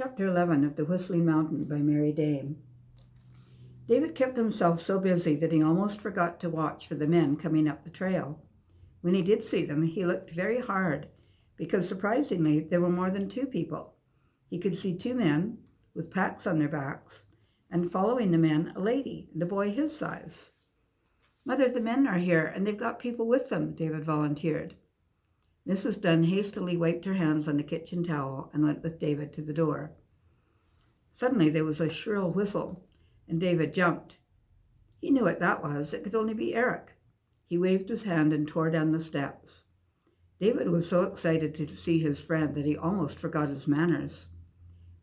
Chapter 11 of The Whistling Mountain by Mary Daem. David kept himself so busy that he almost forgot to watch for the men coming up the trail. When he did see them, he looked very hard, because surprisingly, there were more than two people. He could see two men with packs on their backs, and following the men, a lady and a boy his size. "Mother, the men are here, and they've got people with them," David volunteered. Mrs. Dunn hastily wiped her hands on the kitchen towel and went with David to the door. Suddenly there was a shrill whistle, and David jumped. He knew what that was. It could only be Eric. He waved his hand and tore down the steps. David was so excited to see his friend that he almost forgot his manners.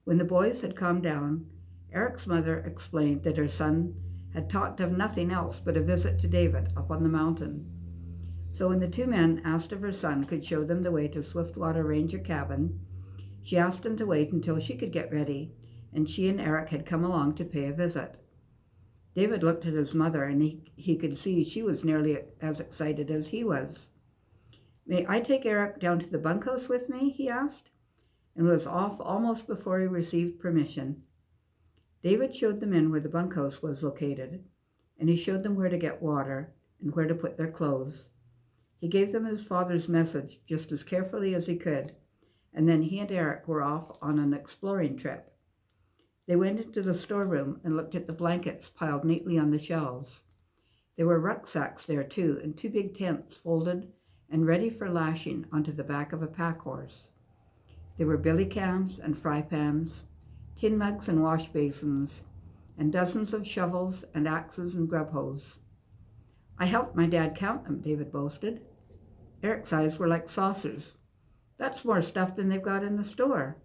When the boys had calmed down, Eric's mother explained that her son had talked of nothing else but a visit to David up on the mountain. So when the two men asked if her son could show them the way to Swiftwater Ranger cabin, she asked him to wait until she could get ready, and she and Eric had come along to pay a visit. David looked at his mother, and he could see she was nearly as excited as he was. "May I take Eric down to the bunkhouse with me?" he asked, and was off almost before he received permission. David showed the men where the bunkhouse was located, and he showed them where to get water and where to put their clothes. He gave them his father's message just as carefully as he could, and then he and Eric were off on an exploring trip. They went into the storeroom and looked at the blankets piled neatly on the shelves. There were rucksacks there too, and two big tents folded and ready for lashing onto the back of a pack horse. There were billy cans and fry pans, tin mugs and wash basins, and dozens of shovels and axes and grub hoes. "I helped my dad count them," David boasted. Eric's eyes were like saucers. "That's more stuff than they've got in the store."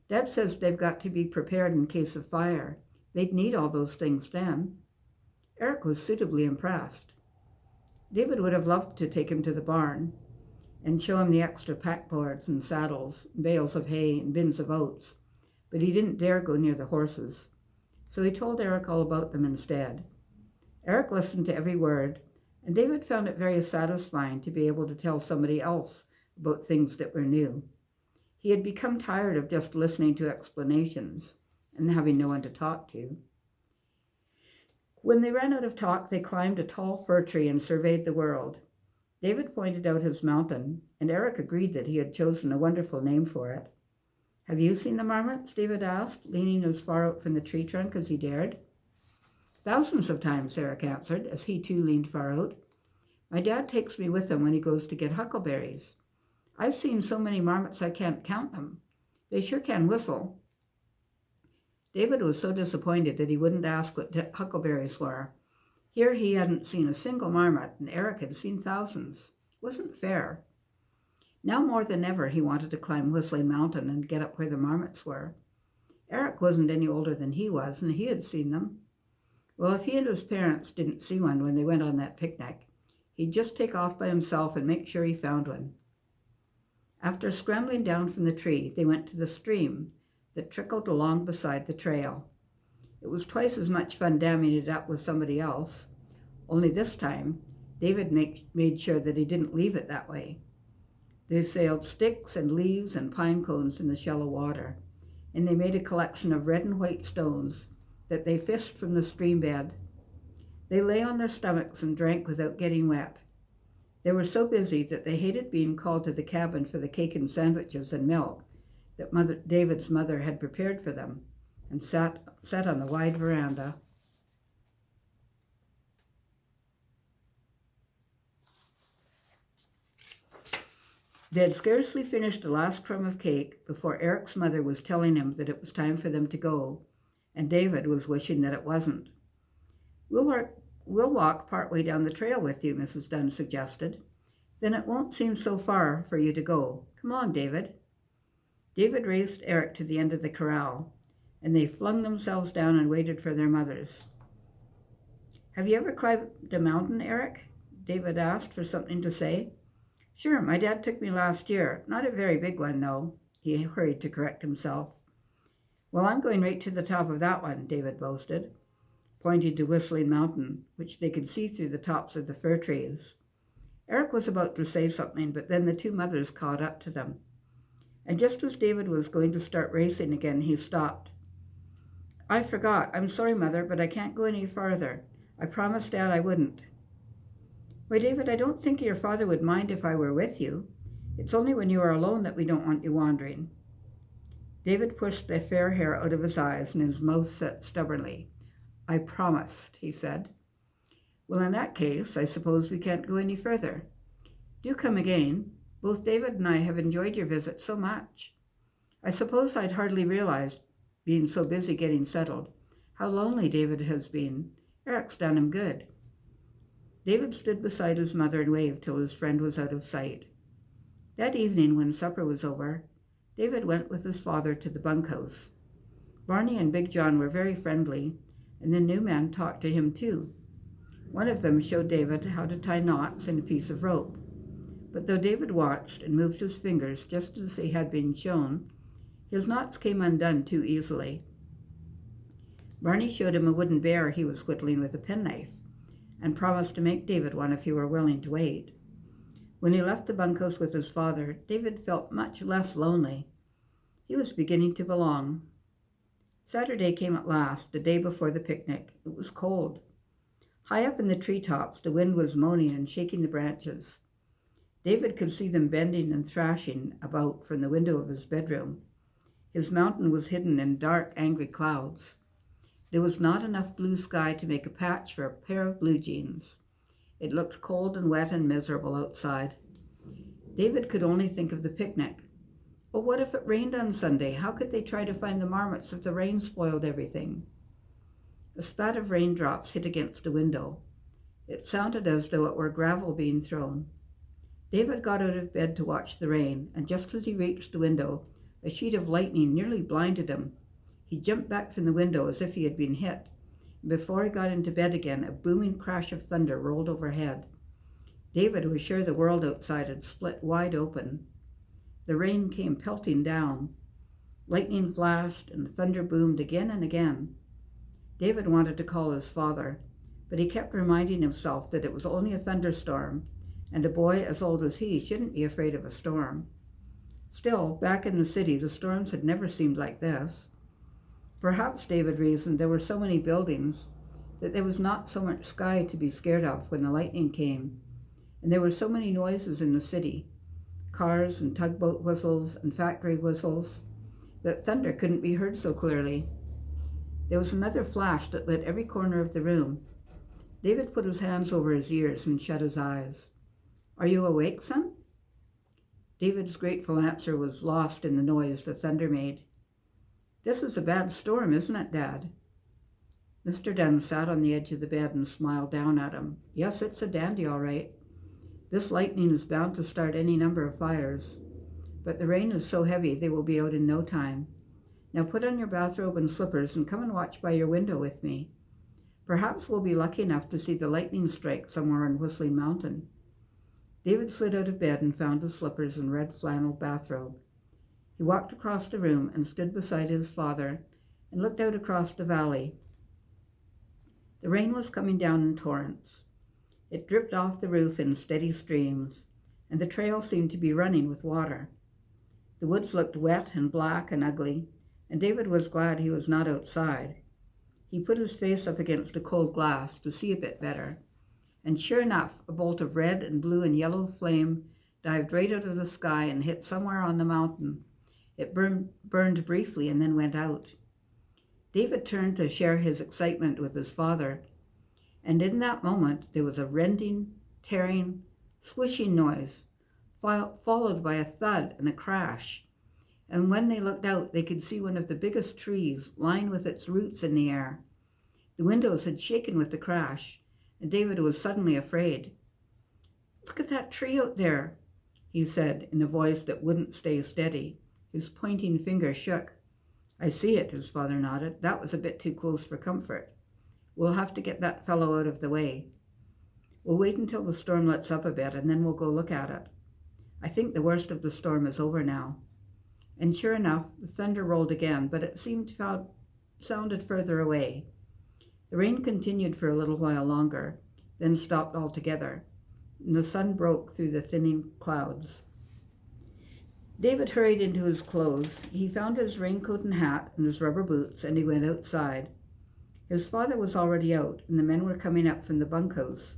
"Dad says they've got to be prepared in case of fire. They'd need all those things then." Eric was suitably impressed. David would have loved to take him to the barn and show him the extra pack boards and saddles, bales of hay and bins of oats, but he didn't dare go near the horses. So he told Eric all about them instead. Eric listened to every word, and David found it very satisfying to be able to tell somebody else about things that were new. He had become tired of just listening to explanations and having no one to talk to. When they ran out of talk, they climbed a tall fir tree and surveyed the world. David pointed out his mountain, and Eric agreed that he had chosen a wonderful name for it. "Have you seen the marmots?" David asked, leaning as far out from the tree trunk as he dared. "Thousands of times," Eric answered, as he too leaned far out. "My dad takes me with him when he goes to get huckleberries. I've seen so many marmots I can't count them. They sure can whistle." David was so disappointed that he wouldn't ask what huckleberries were. Here he hadn't seen a single marmot, and Eric had seen thousands. It wasn't fair. Now more than ever, he wanted to climb Whistling Mountain and get up where the marmots were. Eric wasn't any older than he was, and he had seen them. Well, if he and his parents didn't see one when they went on that picnic, he'd just take off by himself and make sure he found one. After scrambling down from the tree, they went to the stream that trickled along beside the trail. It was twice as much fun damming it up with somebody else, only this time David made sure that he didn't leave it that way. They sailed sticks and leaves and pine cones in the shallow water, and they made a collection of red and white stones that they fished from the stream bed. They lay on their stomachs and drank without getting wet. They were so busy that they hated being called to the cabin for the cake and sandwiches and milk that David's mother had prepared for them, and sat on the wide veranda. They had scarcely finished the last crumb of cake before Eric's mother was telling him that it was time for them to go, and David was wishing that it wasn't. We'll walk partway down the trail with you," Mrs. Dunn suggested. "Then it won't seem so far for you to go. Come on, David." David raced Eric to the end of the corral, and they flung themselves down and waited for their mothers. "Have you ever climbed a mountain, Eric?" David asked for something to say. "Sure, my dad took me last year. Not a very big one, though," he hurried to correct himself. "Well, I'm going right to the top of that one," David boasted, pointing to Whistling Mountain, which they could see through the tops of the fir trees. Eric was about to say something, but then the two mothers caught up to them. And just as David was going to start racing again, he stopped. I forgot. I'm sorry, Mother, but I can't go any farther. I promised Dad I wouldn't. Why, David, I don't think your father would mind if I were with you. It's only when you are alone that we don't want you wandering. David pushed the fair hair out of his eyes and his mouth set stubbornly. I promised, he said. Well, in that case, I suppose we can't go any further. Do come again. Both David and I have enjoyed your visit so much. I suppose I'd hardly realized, being so busy getting settled, how lonely David has been. Eric's done him good. David stood beside his mother and waved till his friend was out of sight. That evening, when supper was over, David went with his father to the bunkhouse. Barney and Big John were very friendly, and the new men talked to him too. One of them showed David how to tie knots in a piece of rope. But though David watched and moved his fingers just as he had been shown, his knots came undone too easily. Barney showed him a wooden bear he was whittling with a penknife, and promised to make David one if he were willing to wait. When he left the bunkhouse with his father, David felt much less lonely. He was beginning to belong. Saturday came at last, the day before the picnic. It was cold. High up in the treetops, the wind was moaning and shaking the branches. David could see them bending and thrashing about from the window of his bedroom. His mountain was hidden in dark, angry clouds. There was not enough blue sky to make a patch for a pair of blue jeans. It looked cold and wet and miserable outside. David could only think of the picnic. Well, what if it rained on Sunday? How could they try to find the marmots if the rain spoiled everything? A spat of raindrops hit against the window. It sounded as though it were gravel being thrown. David got out of bed to watch the rain, and just as he reached the window, a sheet of lightning nearly blinded him. He jumped back from the window as if he had been hit. Before he got into bed again, a booming crash of thunder rolled overhead. David was sure the world outside had split wide open. The rain came pelting down. Lightning flashed and thunder boomed again and again. David wanted to call his father, but he kept reminding himself that it was only a thunderstorm, and a boy as old as he shouldn't be afraid of a storm. Still, back in the city, the storms had never seemed like this. Perhaps, David reasoned, there were so many buildings that there was not so much sky to be scared of when the lightning came, and there were so many noises in the city, cars and tugboat whistles and factory whistles, that thunder couldn't be heard so clearly. There was another flash that lit every corner of the room. David put his hands over his ears and shut his eyes. Are you awake, son? David's grateful answer was lost in the noise the thunder made. This is a bad storm, isn't it, Dad? Mr. Dunn sat on the edge of the bed and smiled down at him. Yes, it's a dandy, all right. This lightning is bound to start any number of fires. But the rain is so heavy they will be out in no time. Now put on your bathrobe and slippers and come and watch by your window with me. Perhaps we'll be lucky enough to see the lightning strike somewhere on Whistling Mountain. David slid out of bed and found his slippers and red flannel bathrobe. He walked across the room and stood beside his father and looked out across the valley. The rain was coming down in torrents. It dripped off the roof in steady streams, and the trail seemed to be running with water. The woods looked wet and black and ugly, and David was glad he was not outside. He put his face up against a cold glass to see a bit better, and sure enough, a bolt of red and blue and yellow flame dived right out of the sky and hit somewhere on the mountain. It burned briefly and then went out. David turned to share his excitement with his father, and in that moment there was a rending, tearing, swishing noise, followed by a thud and a crash. And when they looked out, they could see one of the biggest trees lying with its roots in the air. The windows had shaken with the crash, and David was suddenly afraid. Look at that tree out there, he said in a voice that wouldn't stay steady. His pointing finger shook. I see it, his father nodded. That was a bit too close for comfort. We'll have to get that fellow out of the way. We'll wait until the storm lets up a bit, and then we'll go look at it. I think the worst of the storm is over now. And sure enough, the thunder rolled again, but it sounded further away. The rain continued for a little while longer, then stopped altogether, and the sun broke through the thinning clouds. David hurried into his clothes. He found his raincoat and hat and his rubber boots, and he went outside. His father was already out, and the men were coming up from the bunkhouse,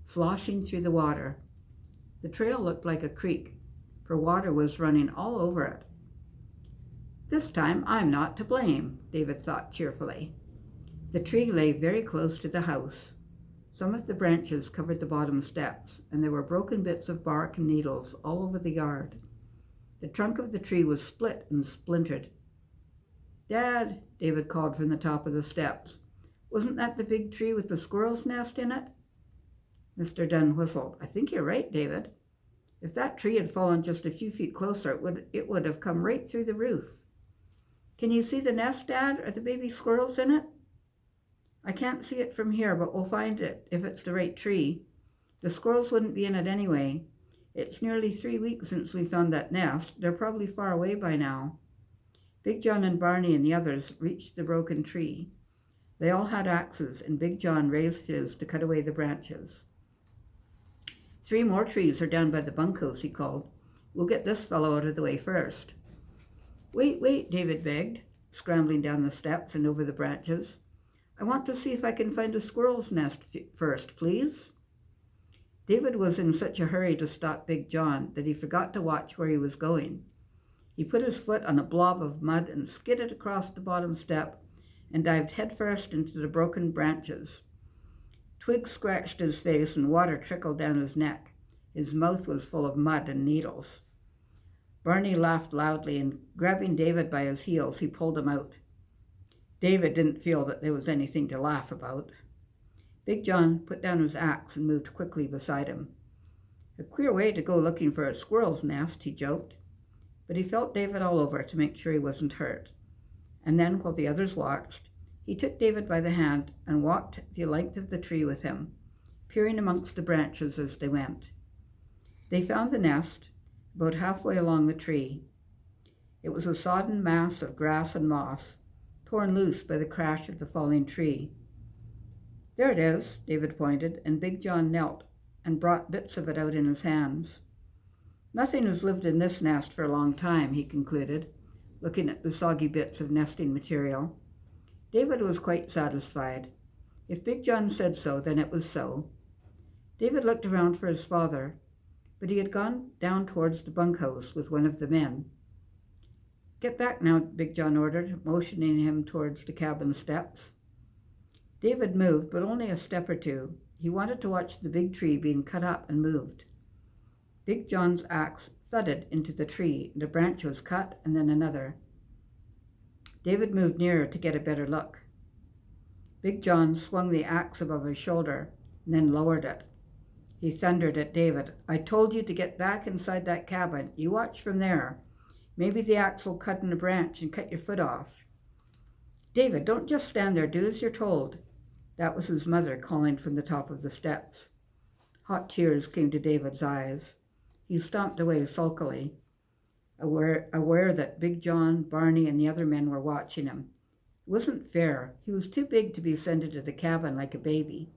sloshing through the water. The trail looked like a creek, for water was running all over it. This time I'm not to blame, David thought cheerfully. The tree lay very close to the house. Some of the branches covered the bottom steps, and there were broken bits of bark and needles all over the yard. The trunk of the tree was split and splintered. "Dad," David called from the top of the steps, "wasn't that the big tree with the squirrel's nest in it?" Mr. Dunn whistled. "I think you're right, David. If that tree had fallen just a few feet closer, it would have come right through the roof. Can you see the nest, Dad? Are the baby squirrels in it?" "I can't see it from here, but we'll find it if it's the right tree. The squirrels wouldn't be in it anyway. It's nearly 3 weeks since we found that nest. They're probably far away by now." Big John and Barney and the others reached the broken tree. They all had axes, and Big John raised his to cut away the branches. "3 more trees are down by the bunkhouse," he called. "We'll get this fellow out of the way first." Wait, David begged, scrambling down the steps and over the branches. "I want to see if I can find a squirrel's nest first, please." David was in such a hurry to stop Big John that he forgot to watch where he was going. He put his foot on a blob of mud and skidded across the bottom step and dived headfirst into the broken branches. Twigs scratched his face and water trickled down his neck. His mouth was full of mud and needles. Barney laughed loudly, and grabbing David by his heels, he pulled him out. David didn't feel that there was anything to laugh about. Big John put down his axe and moved quickly beside him. "A queer way to go looking for a squirrel's nest," he joked. But he felt David all over to make sure he wasn't hurt. And then, while the others watched, he took David by the hand and walked the length of the tree with him, peering amongst the branches as they went. They found the nest about halfway along the tree. It was a sodden mass of grass and moss, torn loose by the crash of the falling tree. "There it is," David pointed, and Big John knelt and brought bits of it out in his hands. "Nothing has lived in this nest for a long time," he concluded, looking at the soggy bits of nesting material. David was quite satisfied. If Big John said so, then it was so. David looked around for his father, but he had gone down towards the bunkhouse with one of the men. "Get back now," Big John ordered, motioning him towards the cabin steps. David moved, but only a step or two. He wanted to watch the big tree being cut up and moved. Big John's axe thudded into the tree, and a branch was cut, and then another. David moved nearer to get a better look. Big John swung the axe above his shoulder, and then lowered it. He thundered at David. "I told you to get back inside that cabin. You watch from there. Maybe the axe will cut in a branch and cut your foot off." "David, don't just stand there. Do as you're told." That was his mother calling from the top of the steps. Hot tears came to David's eyes. He stomped away sulkily, aware that Big John, Barney, and the other men were watching him. It wasn't fair. He was too big to be sent into the cabin like a baby.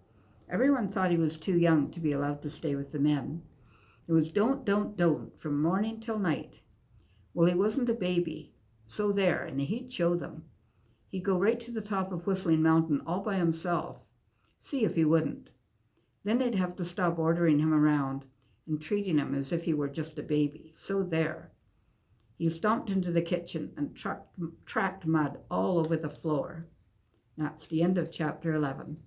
Everyone thought he was too young to be allowed to stay with the men. It was don't, from morning till night. Well, he wasn't a baby. So there, and he'd show them. He'd go right to the top of Whistling Mountain all by himself. See if he wouldn't. Then they'd have to stop ordering him around and treating him as if he were just a baby. So there. He stomped into the kitchen and tracked mud all over the floor. That's the end of chapter 11.